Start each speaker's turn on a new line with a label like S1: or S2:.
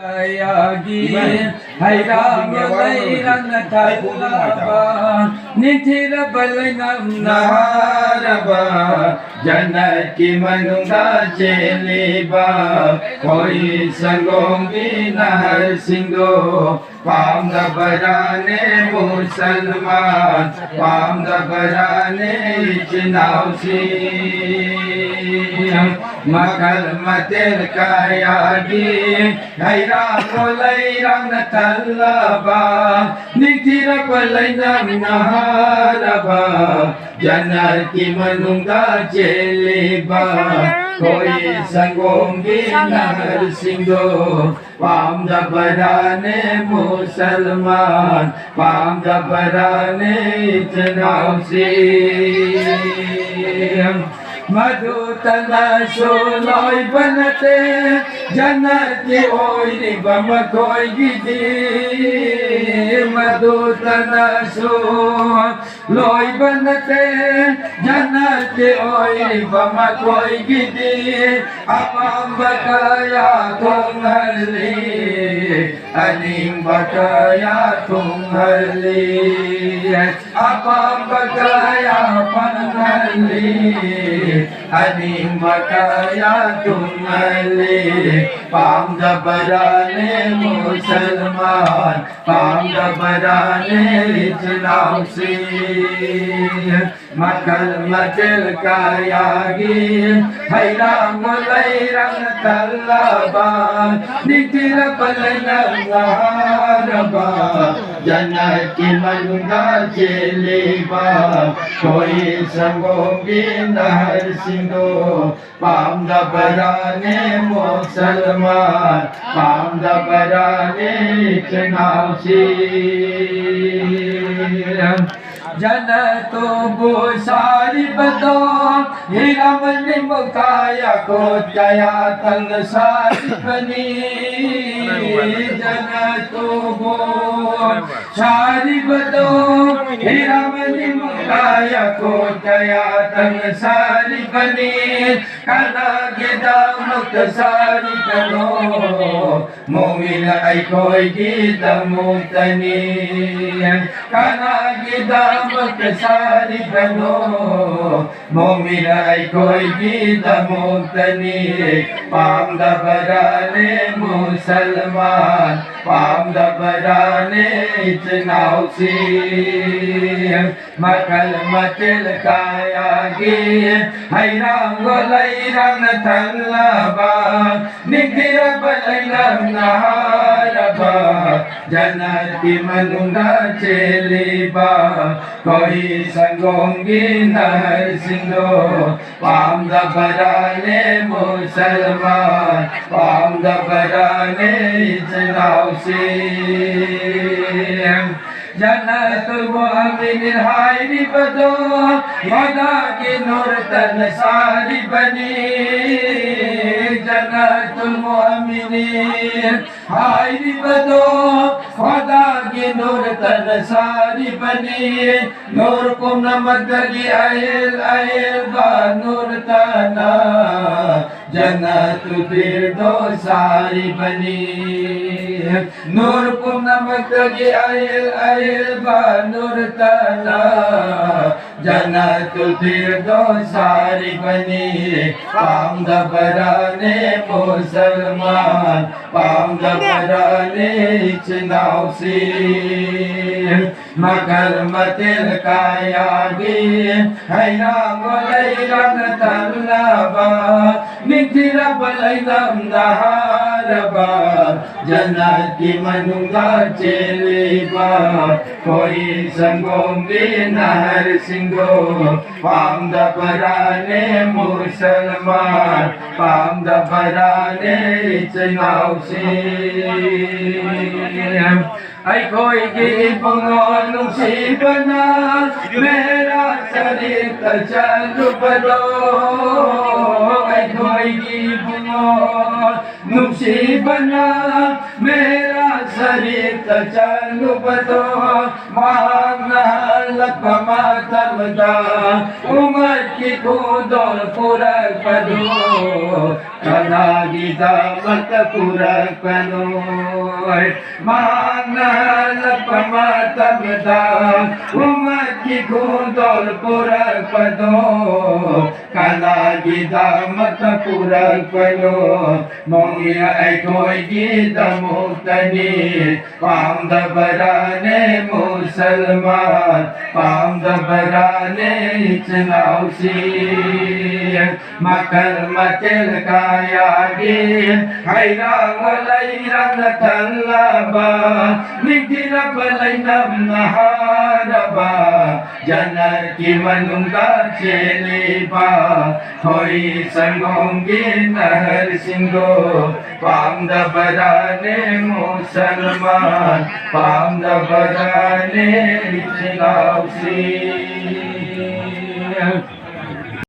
S1: Ayagi hayram layran thalaba nithira balanam naharaba jannat ki manunga cheliba koi sangongi nahar singho पाम दबराने मुसलमान पाम दबराने इचनाउसी मकल मतेल कायागी हैरा कोलैरंग तल्लबा निथिर पलैनम नहारबा जन्नत की मनुंगा चेलेबा कोई संगोंगी नहर सिंधो पाम दबराने मुसलमान पाम दबराने इचनाउसी मधु तना सोलोय बनते जन्नत की ओइरी बम कोई गिदी मधु तना सोलोय बनते जन्नत की ओइरी बम कोई गिदी अपम बकाया तुम हरली अनिम बकाया तुम हरली अपम बकाया पन हरली अनिम बकाया तुम हरली पाम दबराने मुसलमान पाम दबराने इचनाउसी मकल मचल कायागी हैराम लैरंग तल्लबा निथिर पलनम नहारबा जन्नत की मनुंगा चेलेबा कोई संगोंगी नहर सिंधो पाम दबराने मुसलमान पाम दबराने इचनाउसी जन्नतो बुसारी बतो हिरम निमुकाया को जया तंग सारी बनी जन्नतो बुसारी बतो हिरम निमुकाया को जया तंग सारी बनी कना गिदा मुक्त सारी कनो मोमिन आई कोई गीत मुक्तनी कना गिदा मुक्त सारी बनो मोमिन आई कोई गीत मुक्तनी पाम दबराने मुसलमान पाम दबराने इचनाउसी मकल मचल कायागी हैराम लैरंग तल्लबा निथिर पलैनम नहारबा जन्नत की मनुंगा चेलेबा कोई संगोंगी नहर सिंधो पाम दबराने मुसलमान पाम दबराने इचनाउसी जन्नतुल मुमिनीन हायरी बदो खुदा की नूर तन सारी बनी जन्नतुल मुमिनीन हायरी बदो खुदा की नूर तन सारी बनी नूर को नमक की आयल आयल बा नूर तना जन्नत फिर दो सारी बनी नूर को नमक की आयल आयल बा नूर तना जन्नत फिर दो सारी बनी पाम दबराने मुसलमान पाम दबराने इचनाउसी मकर मतिल कायागी हैराम लैरंग तल्लबा निथिर पलैनम नहारबा जन्नत की मनुंगा चेलेबा कोई संगोंगी नहर सिंधो पाम दबराने मुसलमान पाम दबराने इचनाउसी आई कोई की पुंगों नुसीबना मेरा शरीर तचलु बदो आई कोई की पुंगों नुसीबना मेरा सरित चलु बतो मांगल पमातमदा उमर की कूदोल पुरक पदो कलागी दामत पुरक पदो मांगल पमातमदा उमर की कूदोल पुरक पदो कलागी दामत पुरक पदो मोंगिया ऐठोगी दमुक्तनी पामदबराने मुसलमान पामदबराने इचनाउसी makal matil kayagi hayrang walayran talaba nigdira balaynam naharaba janar ki manungga cheliba hoi sangonggi nahar singgo pamdabarane musalman pamdabarane ichilausi